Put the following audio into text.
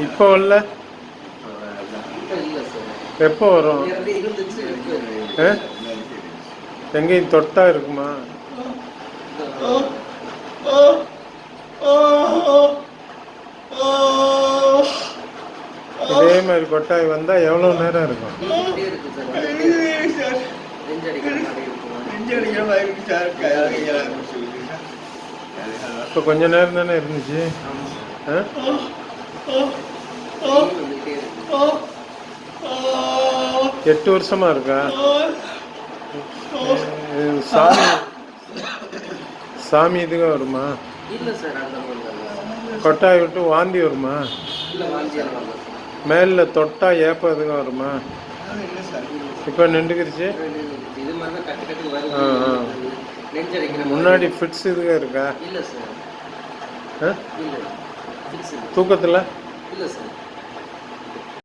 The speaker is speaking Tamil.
இப்போ வரல. எப்போ வரும்? எங்கேயும் தொட்டா இருக்குமா? இதே மாதிரி கொட்டாய் வந்தா எவ்வளவு நேரம் இருக்கும்? இப்போ கொஞ்ச நேரம் தானே இருந்துச்சு. 8 வருஷமா இருக்கா? சாமி சாமி இதுங்க வருமா? கொட்டாய் விட்டு வாந்தி வருமா? மேல தொட்டா ஏப்பம் எதுங்க வருமா? இப்போ நின்றுக்கிருச்சு. முன்னாடி ஃபிட்ஸ் இதுங்க இருக்கா? தூக்கத்தில்